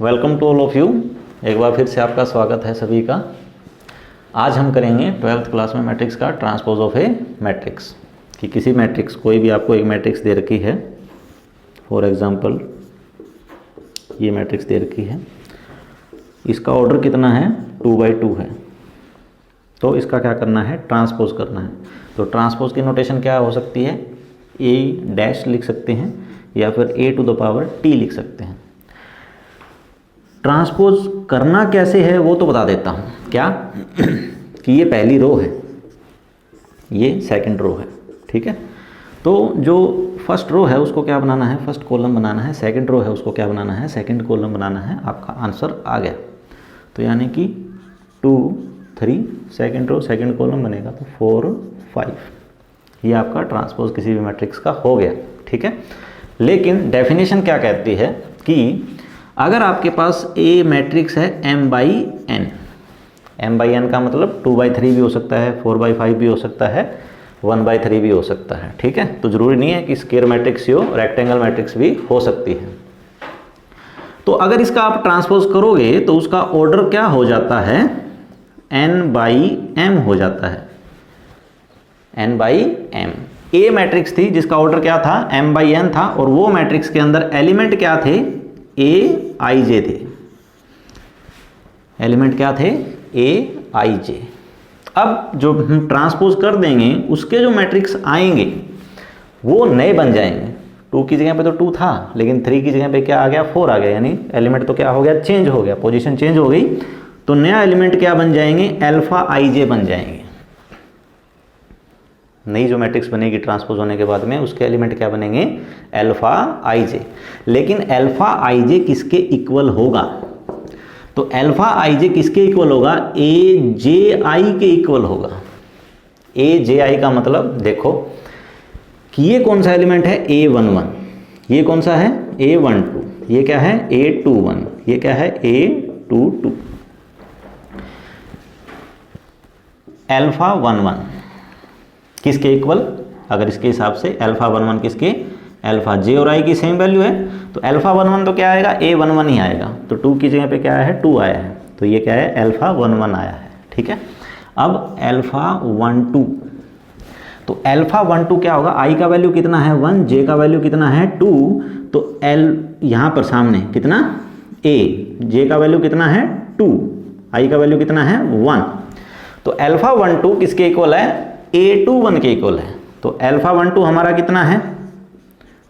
Welcome to all of you. एक बार फिर से आपका स्वागत है सभी का। आज हम करेंगे 12th क्लास में मैट्रिक्स का ट्रांसपोज ऑफ ए मैट्रिक्स। कि किसी मैट्रिक्स, कोई भी आपको एक मैट्रिक्स दे रखी है, फॉर एग्जांपल ये मैट्रिक्स दे रखी है, इसका ऑर्डर कितना है 2×2 है, तो इसका क्या करना है, ट्रांसपोज करना है। तो ट्रांसपोज की नोटेशन क्या हो सकती है, ए डैश लिख सकते हैं या फिर a⁻t लिख सकते हैं। ट्रांसपोज करना कैसे है वो तो बता देता हूँ। क्या कि ये पहली रो है, ये सेकंड रो है, ठीक है। तो जो फर्स्ट रो है उसको क्या बनाना है, फर्स्ट कॉलम बनाना है। सेकंड रो है उसको क्या बनाना है, सेकंड कॉलम बनाना है। आपका आंसर आ गया। तो यानी कि 2, 3 सेकंड रो सेकंड कॉलम बनेगा, तो 4, 5 ये आपका ट्रांसपोज किसी भी मैट्रिक्स का हो गया, ठीक है। लेकिन डेफिनेशन क्या कहती है कि अगर आपके पास ए मैट्रिक्स है m/n, m/n का मतलब 2/3 भी हो सकता है, 4/5 भी हो सकता है, 1/3 भी हो सकता है, ठीक है। तो जरूरी नहीं है कि स्क्वायर मैट्रिक्स ही हो, रेक्टेंगल मैट्रिक्स भी हो सकती है। तो अगर इसका आप ट्रांसपोज करोगे तो उसका ऑर्डर क्या हो जाता है, n/m हो जाता है, n/m। ए मैट्रिक्स थी जिसका ऑर्डर क्या था, m/n था, और वो मैट्रिक्स के अंदर एलिमेंट क्या थे, aij थे। एलिमेंट क्या थे, aij। अब जो हम ट्रांसपोज कर देंगे उसके जो मैट्रिक्स आएंगे वो नए बन जाएंगे। 2 की जगह पे तो 2 था, लेकिन 3 की जगह पे क्या आ गया, 4 आ गया। यानी एलिमेंट तो क्या हो गया, चेंज हो गया, पोजीशन चेंज हो गई। तो नया एलिमेंट क्या बन जाएंगे, αij बन जाएंगे। नई जो मैट्रिक्स बनेगी ट्रांसपोज होने के बाद में उसके एलिमेंट क्या बनेंगे, αij। लेकिन αij किसके इक्वल होगा, तो αij किसके इक्वल होगा, aj के इक्वल होगा। aj का मतलब देखो कि ये कौन सा एलिमेंट है, a11, ये कौन सा है, a12, ये क्या है, a21, ये क्या है, a22। α11 किसके इक्वल, अगर इसके हिसाब से α11 किसके, अल्फा जे और आई की सेम वैल्यू है, तो α11 तो क्या आएगा, a11 ही आएगा। तो 2 की जगह पे क्या है, 2 आया है, तो ये क्या है, α11 आया है, ठीक है। अब α12, तो α12 क्या होगा, i का वैल्यू कितना है 1, j का वैल्यू कितना है 2, तो l यहाँ पर सामने कितना, a, j का वैल्यू कितना है 2, i का वैल्यू कितना है 1। तो α12 किसके इक्वल है, a21 के इक्वल है। तो α12 हमारा कितना है,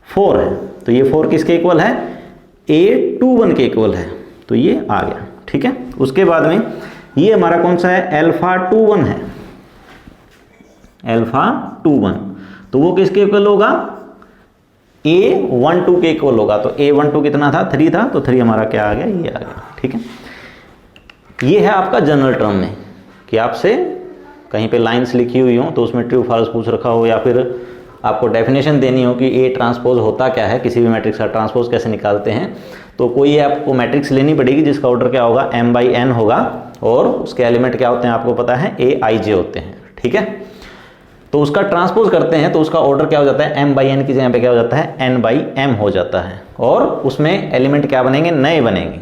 4 है, तो ये 4 किसके इक्वल है, a21 के इक्वल है, तो ये आ गया, ठीक है। उसके बाद में ये हमारा कौन सा है, α21 है, α21, तो वो किसके इक्वल होगा, a12 के इक्वल होगा। तो a12 कितना था, 3 था, तो 3 हमारा क्या आ गया, ये आ गया, ठीक है। ये है आपका जनरल टर्म में कि आपसे कहीं पे लाइंस लिखी हुई हो तो उसमें ट्रू फॉल्स पूछ रखा हो, या फिर आपको डेफिनेशन देनी हो कि ए ट्रांसपोज होता क्या है, किसी भी मैट्रिक्स का ट्रांसपोज कैसे निकालते हैं, तो कोई आपको मैट्रिक्स लेनी पड़ेगी जिसका ऑर्डर क्या होगा, m/n होगा, और उसके एलिमेंट क्या होते हैं आपको पता है, aij होते हैं, ठीक है। तो उसका ट्रांसपोज करते हैं तो उसका ऑर्डर क्या हो जाता है, m/n की जगह पे क्या हो जाता है, n/m हो जाता है, और उसमें एलिमेंट क्या बनेंगे, नए बनेंगे।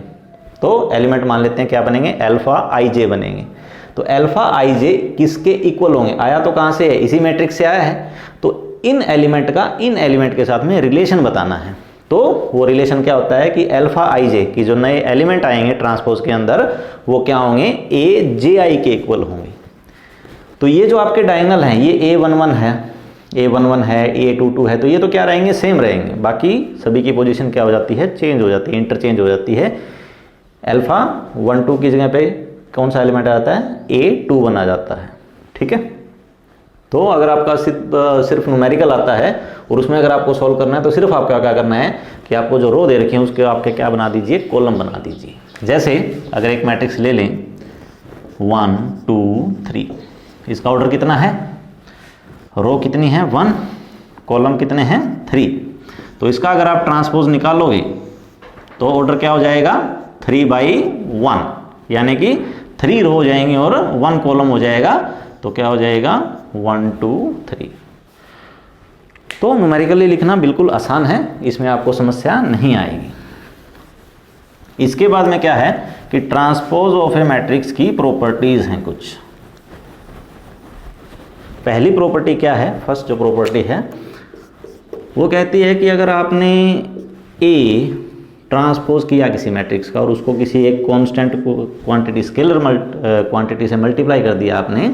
तो एलिमेंट मान लेते हैं क्या बनेंगे, αij बनेंगे। तो αij किसके इक्वल होंगे, आया तो कहाँ से है, इसी मैट्रिक्स से आया है। तो इन एलिमेंट का इन एलिमेंट के साथ में रिलेशन बताना है। तो वो रिलेशन क्या होता है कि αij की जो नए एलिमेंट आएंगे ट्रांसपोज के अंदर वो क्या होंगे, aj के इक्वल होंगे। तो ये जो आपके डायगोनल हैं, ये a11 है, a11 है, a22 है, तो ये तो क्या रहेंगे, सेम रहेंगे। बाकी सभी की पोजीशन क्या हो जाती है, चेंज हो जाती है, इंटरचेंज हो जाती है। α12 की जगह पे कौन सा एलिमेंट आ जाता है, a21 आ जाता है, ठीक है। तो अगर आपका सिर्फ न्यूमेरिकल आता है और उसमें अगर आपको सॉल्व करना है तो सिर्फ आपका क्या करना है कि आपको जो रो दे रखी है उसके आपके क्या बना दीजिए, कॉलम बना दीजिए। जैसे अगर एक मैट्रिक्स ले लें 1, 2, 3, इसका ऑर्डर कितना है, रो कितनी है 1, कॉलम कितने हैं 3। तो इसका अगर आप ट्रांसपोज निकालोगे तो ऑर्डर क्या हो जाएगा, 3/1, यानी कि 3 रो हो जाएंगी और 1 कॉलम हो जाएगा। तो क्या हो जाएगा, 1, 2, 3। तो न्यूमेरिकली लिखना बिल्कुल आसान है, इसमें आपको समस्या नहीं आएगी। इसके बाद में क्या है कि ट्रांसपोज ऑफ ए मैट्रिक्स की प्रॉपर्टीज हैं कुछ। पहली प्रॉपर्टी क्या है, फर्स्ट जो प्रॉपर्टी है वो कहती है कि अगर आपने ए ट्रांसपोज किया किसी मैट्रिक्स का और उसको किसी एक कांस्टेंट क्वांटिटी स्केलर क्वांटिटी से मल्टीप्लाई कर दिया आपने,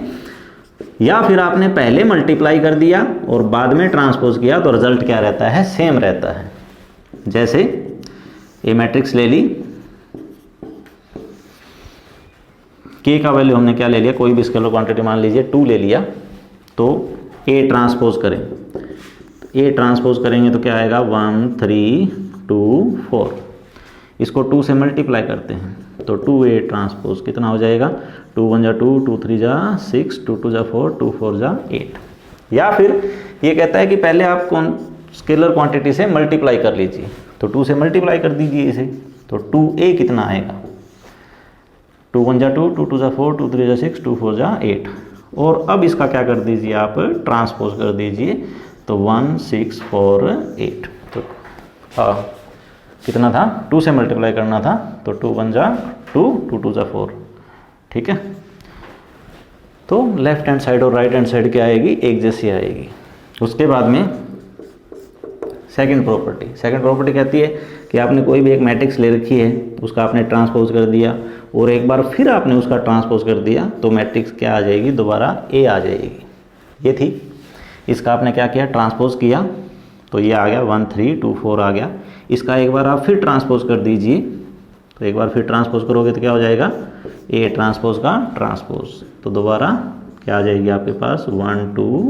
या फिर आपने पहले मल्टीप्लाई कर दिया और बाद में ट्रांसपोज किया, तो रिजल्ट क्या रहता है, सेम रहता है। जैसे ए मैट्रिक्स ले ली, के का वैल्यू हमने क्या ले लिया, कोई भी स्केलर क्वांटिटी मान लीजिए 2 ले लिया, तो ए ट्रांसपोज करें, ए ट्रांसपोज करेंगे तो क्या आएगा 1 3 2 4। इसको 2 से मल्टीप्लाई करते हैं तो 2a ट्रांसपोज कितना हो जाएगा, 2 1 जा 2, 2 3 जा 6, 2 2 जा 4, 2 4 जा 8। या फिर ये कहता है कि पहले आप स्केलर क्वांटिटी से मल्टीप्लाई कर लीजिए, तो 2 से मल्टीप्लाई कर दीजिए इसे, तो 2a कितना आएगा, 2 1 जा 2, 2 2 जा 4, 2 3 जा 6, 2 4 जा 8। और अब इसका क्या कर दीजिए आप, ट्रांसपोज कर दीजिए, तो 1 6 4 8। तो कितना था, 2 से मल्टीप्लाई करना था, तो 2 1 जा 2, 2 2 जा 4। ठीक है, तो लेफ्ट हैंड साइड और राइट हैंड साइड क्या आएगी, एक जैसी आएगी। उसके बाद में सेकंड प्रॉपर्टी कहती है कि आपने कोई भी एक मैट्रिक्स ले रखी है, उसका आपने ट्रांसपोज कर दिया और एक बार फिर आपने उसका ट्रांसपोज कर दिया, तो मैट्रिक्स क्या आ जाएगी, दोबारा ए आ जाएगी। ये थी, इसका आपने क्या किया, ट्रांसपोज किया, तो ये आ गया 1 3 2 4 आ गया। इसका एक बार आप फिर ट्रांसपोज कर दीजिए, तो एक बार फिर ट्रांसपोज करोगे तो क्या हो जाएगा, ए ट्रांसपोज का ट्रांसपोज, तो दोबारा क्या आ जाएगी आपके पास 1 2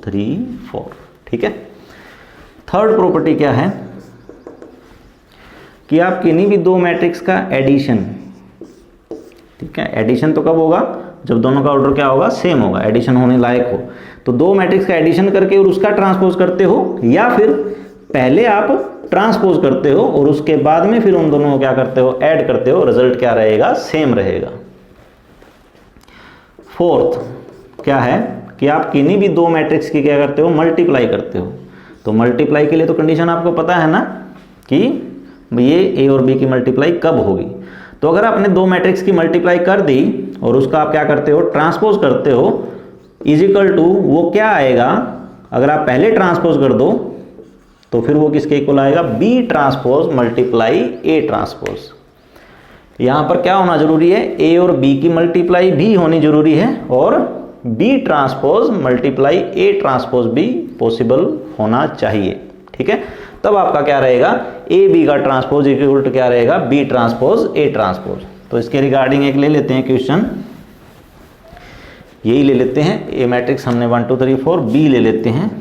3 4। ठीक है, थर्ड प्रॉपर्टी क्या है कि आप किन्हीं भी दो मैट्रिक्स का एडिशन, ठीक है, एडिशन तो कब होगा, जब दोनों का ऑर्डर क्या होगा, सेम होगा, एडिशन होने लायक हो। तो दो मैट्रिक्स का एडिशन करके और उसका ट्रांसपोज करते हो, या फिर पहले आप ट्रांसपोज करते हो और उसके बाद में फिर उन दोनों को क्या करते हो, ऐड करते हो, रिजल्ट क्या रहेगा, सेम रहेगा। फोर्थ क्या है कि आप किन्हीं भी दो मैट्रिक्स की क्या करते हो, मल्टीप्लाई करते हो। तो मल्टीप्लाई के लिए तो कंडीशन आपको पता है ना कि ये ए और बी की मल्टीप्लाई कब होगी। तो अगर आपने दो मैट्रिक्स की मल्टीप्लाई कर दी और उसका आप क्या करते हो, ट्रांसपोज करते हो, इज इक्वल टू वो क्या आएगा, अगर आप पहले ट्रांसपोज कर दो तो फिर वो किसके इक्वल आएगा, B transpose multiply A transpose. यहां पर क्या होना जरूरी है, ए और बी की मल्टीप्लाई भी होनी जरूरी है और B transpose multiply A transpose भी पॉसिबल होना चाहिए। ठीक है, तब आपका क्या रहेगा, ए बी का ट्रांसपोज इक्वल टू क्या रहेगा, बी ट्रांसपोज ए ट्रांसपोज। तो इसके रिगार्डिंग एक ले लेते हैं क्वेश्चन, यही ले लेते हैं, ए मैट्रिक्स हमने 1 2 3 4, बी ले लेते हैं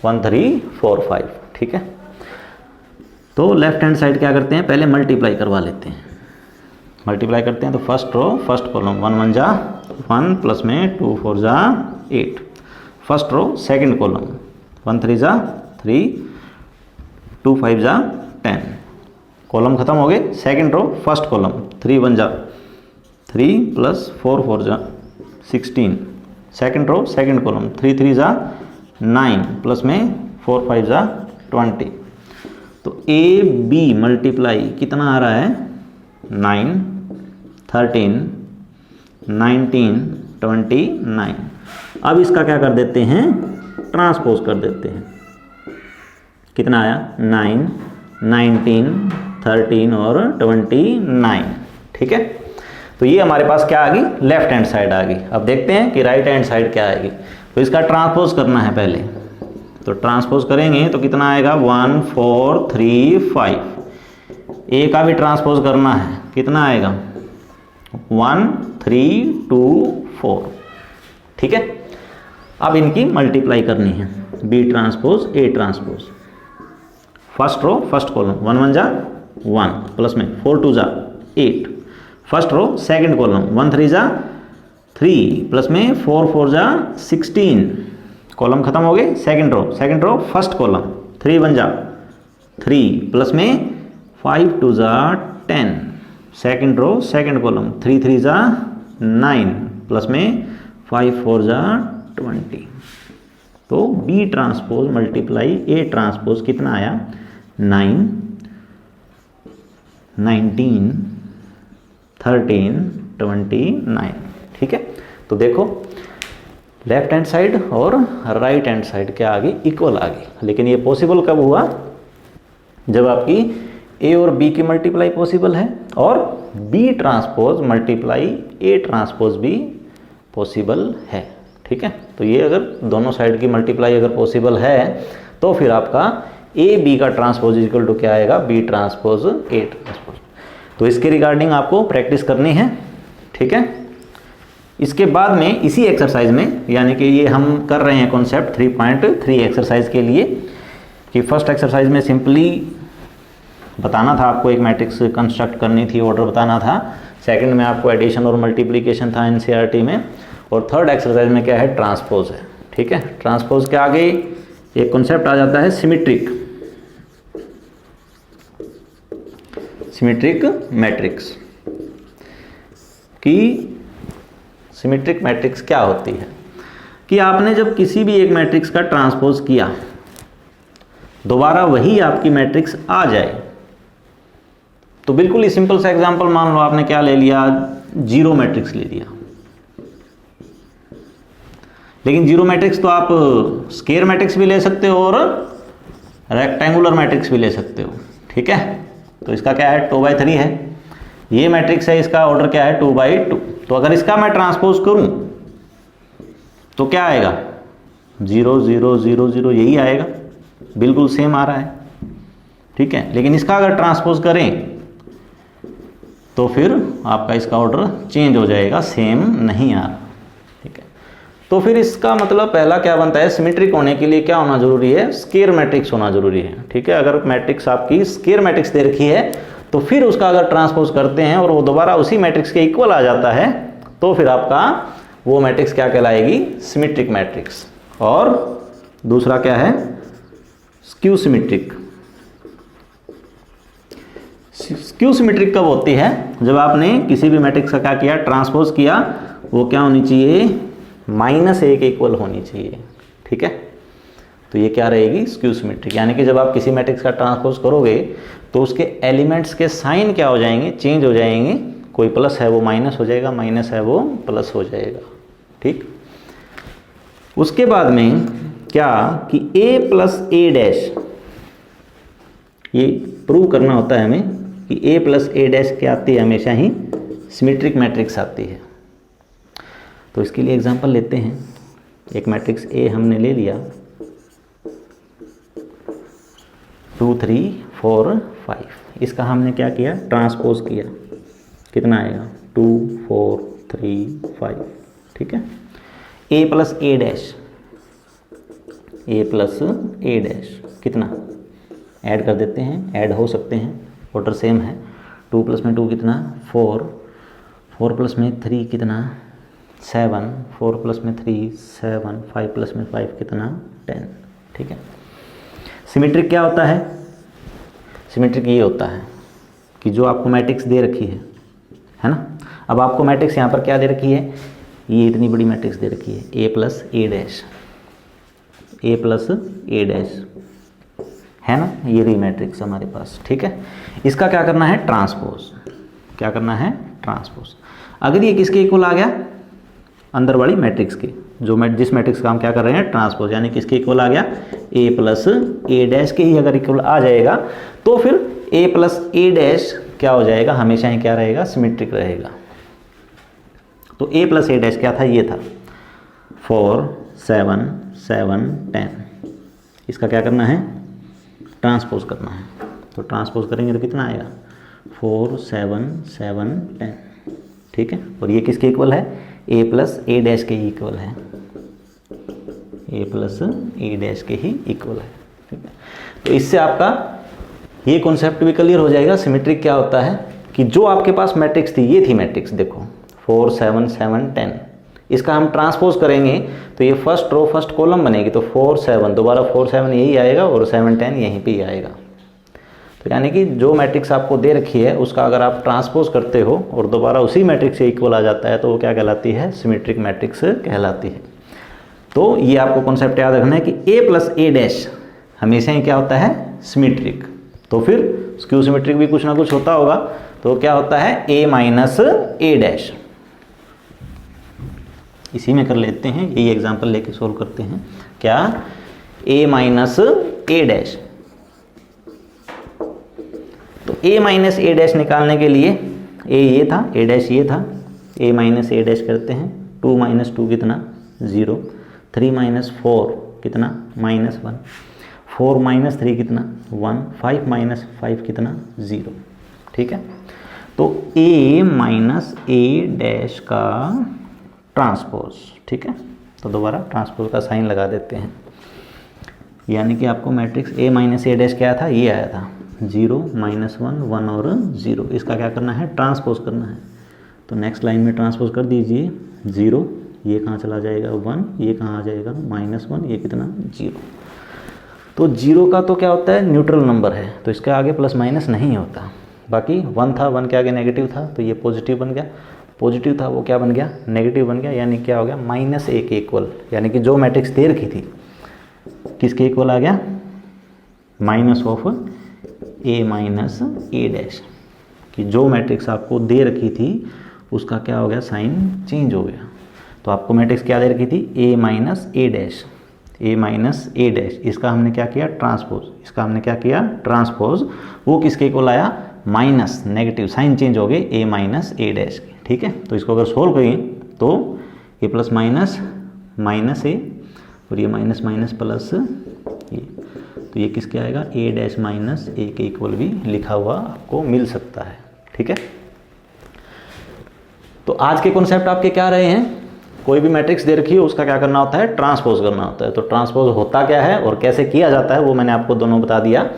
1 3 4 5। ठीक है, तो लेफ्ट हैंड साइड क्या करते हैं, पहले मल्टीप्लाई करवा लेते हैं, मल्टीप्लाई करते हैं। तो फर्स्ट रो फर्स्ट कॉलम 1 1 जा 1 प्लस में 2 4 जा 8, फर्स्ट रो सेकंड कॉलम 1 3 जा 3 2 5 जा 10, कॉलम खत्म हो गए। सेकंड रो फर्स्ट कॉलम 3 1 जा 3 प्लस 4 4 जा 16, सेकंड रो सेकंड कॉलम 3 3 जा 9 प्लस में 4 5 जा 20। तो ए बी मल्टीप्लाई कितना आ रहा है, 9 13 19 29। अब इसका क्या कर देते हैं, ट्रांसपोज कर देते हैं, कितना आया 9 19 13 और 29। ठीक है, तो ये हमारे पास क्या आ गई, लेफ्ट हैंड साइड आ गई। अब देखते हैं कि राइट हैंड साइड क्या आएगी। तो इसका ट्रांसपोज करना है पहले, तो ट्रांसपोज करेंगे तो कितना आएगा 1 4 3 5। ए का भी ट्रांसपोज करना है, कितना आएगा 1 3 2 4। ठीक है, अब इनकी मल्टीप्लाई करनी है, B transpose A transpose. First row first column 1 1 जा 1 प्लस में 4 2 जा 8, फर्स्ट रो सेकंड कॉलम 1 3 जा 3 प्लस में 4 4 जा 16, कॉलम खत्म हो गए। सेकंड रो फर्स्ट कॉलम 3 1 जा 3 प्लस में 5 2 जा 10, सेकंड रो सेकंड कॉलम 3 3 जा 9 प्लस में 5 4 जा 20। तो B transpose multiply A transpose कितना आया, 9, 19, 13, 29। ठीक है, तो देखो लेफ्ट हैंड साइड और राइट हैंड साइड क्या आ गई, इक्वल आ गई। लेकिन ये पॉसिबल कब हुआ, जब आपकी ए और बी की मल्टीप्लाई पॉसिबल है और B transpose multiply A transpose भी पॉसिबल है। ठीक है, तो ये अगर दोनों साइड की मल्टीप्लाई अगर पॉसिबल है तो फिर आपका ए बी का ट्रांसपोज इक्वल टू क्या आएगा, बी ट्रांसपोज ए ट्रांसपोज। तो इसके रिगार्डिंग आपको प्रैक्टिस करनी है। ठीक है, इसके बाद में इसी एक्सरसाइज में, यानी कि ये हम कर रहे हैं कॉन्सेप्ट 3.3 एक्सरसाइज के लिए, कि फर्स्ट एक्सरसाइज में सिंपली बताना था आपको, एक मैट्रिक्स कंस्ट्रक्ट करनी थी, ऑर्डर बताना था। सेकंड में आपको एडिशन और मल्टीप्लिकेशन था एनसीईआरटी में, और थर्ड एक्सरसाइज में क्या है, ट्रांसपोज है। ठीक है, ट्रांसपोज के आगे एक कॉन्सेप्ट आ जाता है सिमेट्रिक मैट्रिक्स की। सिमेट्रिक मैट्रिक्स क्या होती है कि आपने जब किसी भी एक मैट्रिक्स का ट्रांसपोज किया, दोबारा वही आपकी मैट्रिक्स आ जाए। तो बिल्कुल ही सिंपल सा एग्जांपल मान लो, आपने क्या ले लिया, जीरो मैट्रिक्स ले लिया। लेकिन जीरो मैट्रिक्स तो आप स्क्वायर मैट्रिक्स भी ले सकते हो और रेक्टेंगुलर मैट्रिक्स भी ले सकते हो। ठीक है, तो इसका क्या है, 2/3 है। ये मैट्रिक्स है, इसका ऑर्डर क्या है, 2/2। तो अगर इसका मैं ट्रांसपोज करूं तो क्या आएगा, 0 0 0 0, यही आएगा, बिल्कुल सेम आ रहा है। ठीक है, लेकिन इसका अगर ट्रांसपोज करें तो फिर आपका इसका ऑर्डर चेंज हो जाएगा, सेम नहीं आ रहा। ठीक है, तो फिर इसका मतलब पहला क्या बनता है, सिमेट्रिक होने के लिए क्या होना जरूरी है, स्क्वायर मैट्रिक्स होना जरूरी है। ठीक है, अगर मैट्रिक्स आपकी स्क्वायर मैट्रिक्स दे रखी है तो फिर उसका अगर ट्रांसपोज करते हैं और वो दोबारा उसी मैट्रिक्स के इक्वल आ जाता है तो फिर आपका वो मैट्रिक्स क्या कहलाएगी, सिमेट्रिक मैट्रिक्स। और दूसरा क्या है, स्क्यू सिमेट्रिक। स्क्यू सिमेट्रिक कब होती है, जब आपने किसी भी मैट्रिक्स का क्या किया, ट्रांसपोज किया, वो क्या होनी चाहिए, -1 के इक्वल होनी चाहिए। ठीक है, तो ये क्या रहेगी, स्क्यू सिमेट्रिक। यानी कि जब आप किसी मैट्रिक्स का ट्रांसपोज करोगे तो उसके एलिमेंट्स के साइन क्या हो जाएंगे, चेंज हो जाएंगे। कोई प्लस है वो माइनस हो जाएगा, माइनस है वो प्लस हो जाएगा। ठीक, उसके बाद में क्या कि a + a', ये प्रूव करना होता है हमें कि a + a' क्या आती है, हमेशा ही सिमेट्रिक मैट्रिक्स आती है। तो इसके लिए एग्जांपल लेते हैं। एक मैट्रिक्स A हमने ले लिया, 2 3 4 5। इसका हमने क्या किया, ट्रांसपोज किया, कितना आएगा, 2 4 3 5। ठीक है, a + a' कितना, ऐड कर देते हैं, ऐड हो सकते हैं, ऑर्डर सेम है। 2 + में 2 कितना, 4, 4 + में 3 कितना, 7, 4 + में 3 7, 5 + में 5 कितना, 10। ठीक है, सिमेट्रिक क्या होता है, सिमेट्रिक ये होता है कि जो आपको मैट्रिक्स दे रखी है ना। अब आपको मैट्रिक्स यहाँ पर क्या दे रखी है, ये इतनी बड़ी मैट्रिक्स दे रखी है, a + a' है ना, ये रही मैट्रिक्स हमारे पास। ठीक है, इसका क्या करना है, ट्रांसपोज। क्या करना है, ट्रांसपोज। अगर ये किसके इक्वल आ गया, अंदर वाली मैट्रिक्स के, जिस मैट्रिक्स का हम क्या कर रहे हैं, ट्रांसपोज, यानी किसके इक्वल आ गया, a + a' के ही अगर इक्वल आ जाएगा तो फिर a + a' क्या हो जाएगा, हमेशा ही क्या रहेगा, सिमेट्रिक रहेगा। तो a + a' क्या था, ये था 4 7 7 10। इसका क्या करना है, ट्रांसपोज करना है। तो ट्रांसपोज करेंगे तो कितना आएगा, 4 7 7 10। ठीक है, और ये किसके इक्वल है, a + a' के ही इक्वल है, a + a' के ही इक्वल है। ठीक है, तो इससे आपका ये कॉन्सेप्ट भी क्लियर हो जाएगा। सिमेट्रिक क्या होता है कि जो आपके पास मैट्रिक्स थी, ये थी मैट्रिक्स, देखो 4 7 7 10, इसका हम ट्रांसपोज करेंगे तो ये फर्स्ट रो फर्स्ट कॉलम बनेगी। तो 4 7, दोबारा 4 7 यही आएगा और 7 10 यहीं पे ही आएगा। तो यानी कि जो मैट्रिक्स आपको दे रखी है उसका अगर आप ट्रांसपोज करते हो और दोबारा उसी मैट्रिक्स से इक्वल आ जाता है तो वो क्या कहलाती है, सिमेट्रिक मैट्रिक्स कहलाती है। तो ये आपको कॉन्सेप्ट याद रखना है कि a + a' हमेशा ही क्या होता है, सिमेट्रिक। तो फिर स्क्यू सिमेट्रिक भी कुछ ना कुछ होता होगा। तो क्या होता है A माइनस ए डैश। इसी में कर लेते हैं, यही एग्जांपल लेके सोल्व करते हैं। क्या A माइनस ए डैश। तो A माइनस ए डैश निकालने के लिए A ये था, A डैश ये था, A माइनस ए डैश करते हैं। 2 माइनस 2 कितना 0, 3 माइनस 4 कितना -1, 4 माइनस 3 कितना 1, 5 माइनस 5 कितना 0। ठीक है, तो A माइनस ए डैश का ट्रांसपोज। ठीक है, तो दोबारा ट्रांसपोज का साइन लगा देते हैं। यानी कि आपको matrix A minus A dash क्या था, ये आया था 0 -1 1 और 0। इसका क्या करना है, ट्रांसपोज करना है। तो नेक्स्ट लाइन में ट्रांसपोज कर दीजिए। 0 ये कहाँ चला जाएगा 1, ये कहाँ आ जाएगा -1, ये कितना 0। तो 0 का तो क्या होता है, न्यूट्रल नंबर है, तो इसके आगे प्लस माइनस नहीं होता। बाकी 1 था, 1 के आगे नेगेटिव था, तो ये पॉजिटिव बन गया। पॉजिटिव था वो क्या बन गया, नेगेटिव बन गया। यानी क्या हो गया, -1 के इक्वल। यानी कि जो मैट्रिक्स दे रखी थी किसके इक्वल आ गया, minus of A minus A dash. कि जो मैट्रिक्स आपको दे रखी थी उसका क्या हो गया, साइन चेंज हो गया। तो आपको मैट्रिक्स क्या दे रखी थी, A minus A dash, A minus A dash. इसका हमने क्या किया, ट्रांसपोज। इसका हमने क्या किया, ट्रांसपोज। वो किसके इक्वल आया, माइनस, नेगेटिव साइन चेंज हो गए A माइनस ए डैश के। ठीक है, तो इसको अगर सोल्व करें तो ये प्लस माइनस माइनस A और ये माइनस माइनस प्लस ये, तो ये किसके आएगा, A डैश माइनस A के इक्वल भी लिखा हुआ आपको मिल सकता है। ठीक है, तो आज के कॉन्सेप्ट आपके क्या रहे हैं, कोई भी मैट्रिक्स दे रखी है उसका क्या करना होता है, ट्रांसपोज करना होता है। तो ट्रांसपोज होता क्या है और कैसे किया जाता है वो मैंने आपको दोनों बता दिया।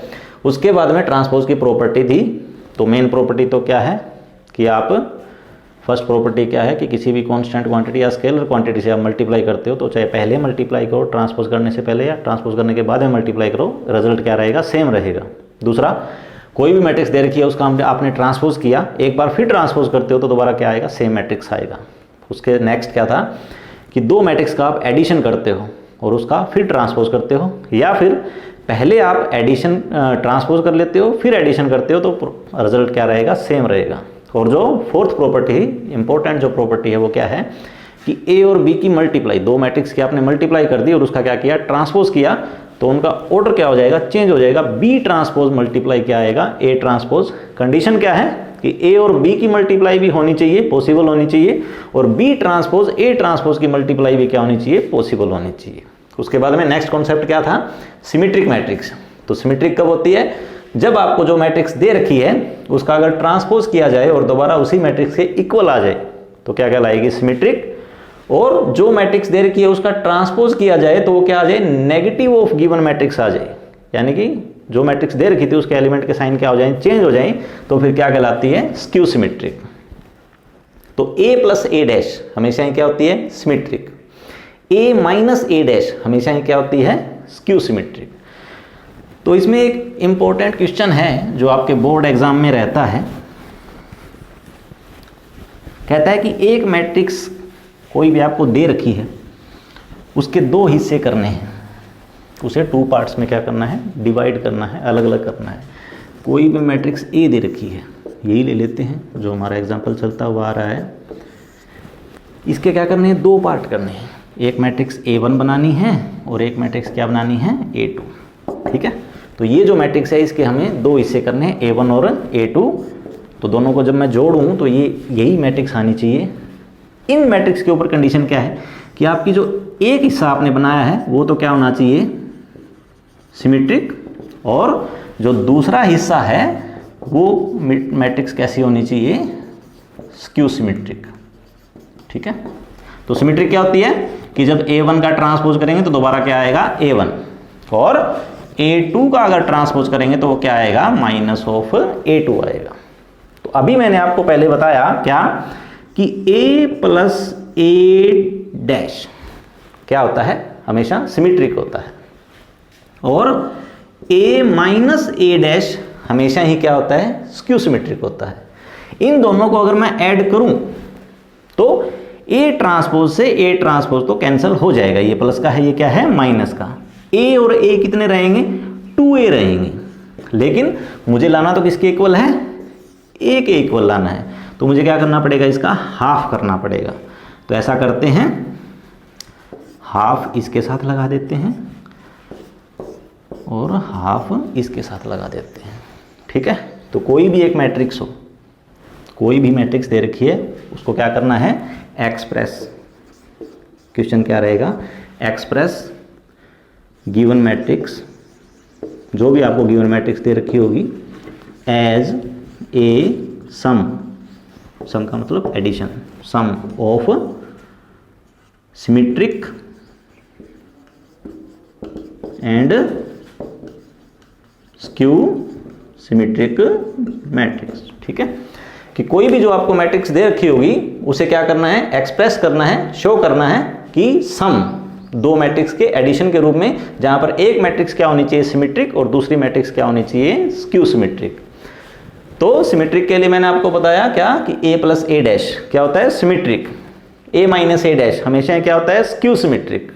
उसके बाद में ट्रांसपोज की प्रॉपर्टी थी। तो मेन प्रॉपर्टी तो क्या है कि आप, फर्स्ट प्रॉपर्टी क्या है कि किसी भी कांस्टेंट क्वांटिटी या स्केलर क्वांटिटी से आप मल्टीप्लाई करते हो तो चाहे पहले मल्टीप्लाई करो ट्रांसपोज करने से पहले या ट्रांसपोज करने के बाद में मल्टीप्लाई करो, रिजल्ट क्या रहेगा, सेम रहेगा। दूसरा, कोई भी मैट्रिक्स दे रखी है उसका आपने ट्रांसपोज किया, एक बार फिर ट्रांसपोज करते हो तो दोबारा क्या आएगा, सेम मैट्रिक्स आएगा। उसके नेक्स्ट क्या था कि दो मैट्रिक्स का आप एडिशन करते हो और उसका फिर ट्रांसपोज करते हो, या फिर पहले आप एडिशन ट्रांसपोज कर लेते हो फिर एडिशन करते हो तो रिजल्ट क्या रहेगा, सेम रहेगा। और जो फोर्थ प्रॉपर्टी, इंपॉर्टेंट जो प्रॉपर्टी है वो क्या है कि A और B की मल्टीप्लाई, दो मैट्रिक्स की आपने मल्टीप्लाई कर दी और उसका क्या किया, ट्रांसपोज किया, तो उनका ऑर्डर क्या हो जाएगा, चेंज हो जाएगा। B ट्रांसपोज मल्टीप्लाई क्या आएगा, A ट्रांसपोज। कंडीशन क्या है कि A और B की मल्टीप्लाई भी होनी चाहिए, पॉसिबल होनी चाहिए, और B ट्रांसपोज A ट्रांसपोज की मल्टीप्लाई भी क्या होनी चाहिए, पॉसिबल होनी चाहिए। उसके बाद में नेक्स्ट कॉन्सेप्ट क्या था, सिमेट्रिक मैट्रिक्स। तो सिमेट्रिक कब होती है, जब आपको जो मैट्रिक्स दे रखी है उसका अगर ट्रांसपोज किया जाए और दोबारा उसी मैट्रिक्स के इक्वल आ जाए तो क्या कहलाएगी, सिमेट्रिक। और जो मैट्रिक्स दे रखी है उसका ट्रांसपोज किया जाए तो वो क्या आ जाए, नेगेटिव ऑफ गिवन मैट्रिक्स आ जाए। यानी कि जो मैट्रिक्स दे रखी थी उसके एलिमेंट के साइन क्या हो जाए, चेंज हो जाए, तो फिर क्या कहलाती है, स्क्यू सिमेट्रिक। तो A प्लस ए डैश हमेशा ही क्या होती है, symmetric. A minus A dash हमेशा ही क्या होती है, स्क्यू सिमेट्रिक। तो इसमें एक इंपॉर्टेंट क्वेश्चन है जो आपके बोर्ड एग्जाम में रहता है, कहता है कि एक मैट्रिक्स कोई भी आपको दे रखी है, उसके दो हिस्से करने हैं, उसे टू पार्ट्स में क्या करना है, डिवाइड करना है, अलग अलग करना है। कोई भी मैट्रिक्स A दे रखी है, यही ले लेते हैं जो हमारा एग्जाम्पल चलता हुआ आ रहा है। इसके क्या करने हैं, दो पार्ट करने हैं। एक मैट्रिक्स A1 बनानी है और एक मैट्रिक्स क्या बनानी है, A2। ठीक है, तो ये जो मैट्रिक्स है इसके हमें दो हिस्से करने हैं, A1 और A2। तो दोनों को जब मैं जोड़ूं तो ये यही मैट्रिक्स आनी चाहिए। इन मैट्रिक्स के ऊपर कंडीशन क्या है कि आपकी जो एक हिस्सा आपने बनाया है वो तो क्या होना चाहिए, सिमेट्रिक, और जो दूसरा हिस्सा है वो मैट्रिक्स कैसी होनी चाहिए, स्क्यू सिमेट्रिक। ठीक है, तो सिमेट्रिक क्या होती है कि जब A1 का ट्रांसपोज करेंगे तो दोबारा क्या आएगा, A1, और A2 का अगर ट्रांसपोज करेंगे तो वो क्या आएगा, माइनस ऑफ A2 आएगा। तो अभी मैंने आपको पहले बताया क्या कि A प्लस ए डैश क्या होता है, हमेशा सिमेट्रिक होता है, और A माइनस ए डैश हमेशा ही क्या होता है, स्क्यू सिमेट्रिक होता है। इन दोनों को अगर मैं ऐड करूं तो A ट्रांसपोज से A ट्रांसपोज तो कैंसिल हो जाएगा, ये प्लस का है, ये क्या है, माइनस का। A और A कितने रहेंगे, 2A रहेंगे। लेकिन मुझे लाना तो किसके इक्वल है, ए के इक्वल लाना है, तो मुझे क्या करना पड़ेगा, इसका हाफ करना पड़ेगा। तो ऐसा करते हैं, हाफ इसके साथ लगा देते हैं और हाफ इसके साथ लगा देते हैं, ठीक है। तो कोई भी एक मैट्रिक्स हो, कोई भी मैट्रिक्स दे रखी है, उसको क्या करना है, एक्सप्रेस, क्वेश्चन क्या रहेगा, एक्सप्रेस गिवन मैट्रिक्स, जो भी आपको गिवन मैट्रिक्स दे रखी होगी, एज ए सम, सम का मतलब addition, sum of symmetric and skew symmetric matrix, ठीक है। कि कोई भी जो आपको मैट्रिक्स दे रखी होगी उसे क्या करना है, एक्सप्रेस करना है, शो करना है कि सम दो मैट्रिक्स के एडिशन के रूप में, जहां पर एक मैट्रिक्स क्या होनी चाहिए, सिमेट्रिक, और दूसरी मैट्रिक्स क्या होनी चाहिए, स्क्यू सिमेट्रिक। तो सिमेट्रिक के लिए मैंने आपको बताया क्या कि a प्लस ए डैश क्या होता है, symmetric, a minus A dash हमेशा क्या होता है, स्क्यू सिमेट्रिक।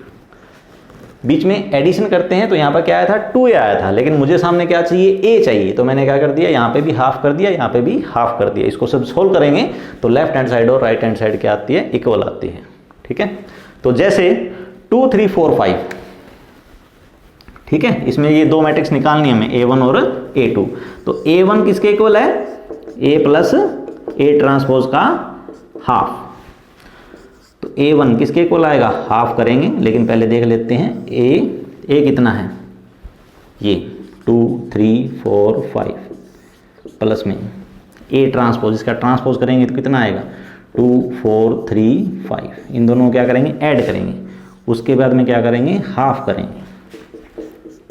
बीच में एडिशन करते हैं तो यहाँ पर क्या आया था, 2a आया था, लेकिन मुझे सामने क्या चाहिए, a चाहिए, तो मैंने क्या कर दिया, यहाँ पे भी हाफ कर दिया, यहाँ पे भी हाफ कर दिया। इसको सब सोल्व करेंगे तो लेफ्ट हैंड साइड और राइट हैंड साइड क्या आती है, इक्वल आती है, ठीक है। तो जैसे 2 3 4 5, ठीक है, इसमें ये दो मैट्रिक्स निकालनी है हमें, a1 और a2। तो a1 किसके इक्वल है, a प्लस ए ट्रांसपोज का हाफ। तो a1 किसके इक्वल आएगा, हाफ करेंगे, लेकिन पहले देख लेते हैं a कितना है, ये 2 3 4 5 प्लस में a ट्रांसपोज, इसका ट्रांसपोज करेंगे तो कितना आएगा, 2 4 3 5, इन दोनों को क्या करेंगे, ऐड करेंगे, उसके बाद में क्या करेंगे, हाफ करेंगे।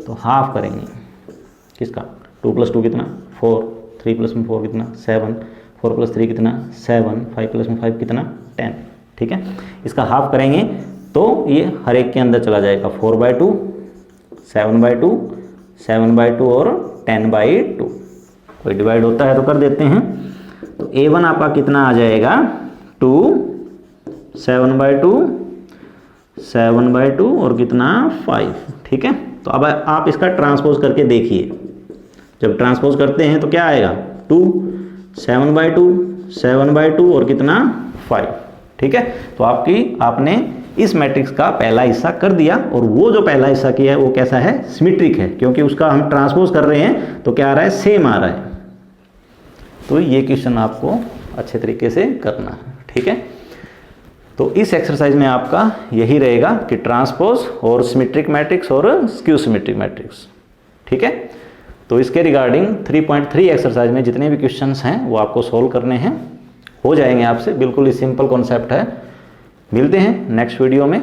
तो हाफ करेंगे किसका, 2 + 2 कितना 4, 3 + 4 कितना 7, 4 + 3 कितना 7, 5 + 5 कितना 10, ठीक है। इसका हाफ करेंगे तो ये हर एक के अंदर चला जाएगा, 4/2, 7/2, 7/2 और 10/2। कोई डिवाइड होता है तो कर देते हैं। तो a1 आपका कितना आ जाएगा, 2, 7/2, 7/2 और कितना 5, ठीक है। तो अब आप इसका ट्रांसपोज करके देखिए, जब ट्रांसपोज करते हैं तो क्या आएगा, 2, 7/2, 7/2 और कितना 5, ठीक है। तो आपने इस मैट्रिक्स का पहला हिस्सा कर दिया, और वो जो पहला हिस्सा किया है वो कैसा है, सिमेट्रिक है, क्योंकि उसका हम ट्रांसपोज कर रहे हैं तो क्या आ रहा है, सेम आ रहा है। तो ये क्वेश्चन आपको अच्छे तरीके से करना है, ठीक है। तो इस एक्सरसाइज में आपका यही रहेगा कि ट्रांसपोज और सिमेट्रिक मैट्रिक्स और स्क्यू सिमेट्रिक मैट्रिक्स, ठीक है। तो इसके रिगार्डिंग 3.3 एक्सरसाइज में जितने भी क्वेश्चंस हैं वो आपको सोल्व करने हैं, हो जाएंगे आपसे, बिल्कुल ही सिंपल कॉन्सेप्ट है। मिलते हैं नेक्स्ट वीडियो में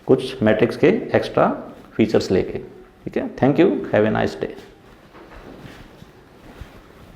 कुछ मैट्रिक्स के एक्स्ट्रा फीचर्स लेके, ठीक है। Thank you, have a nice day.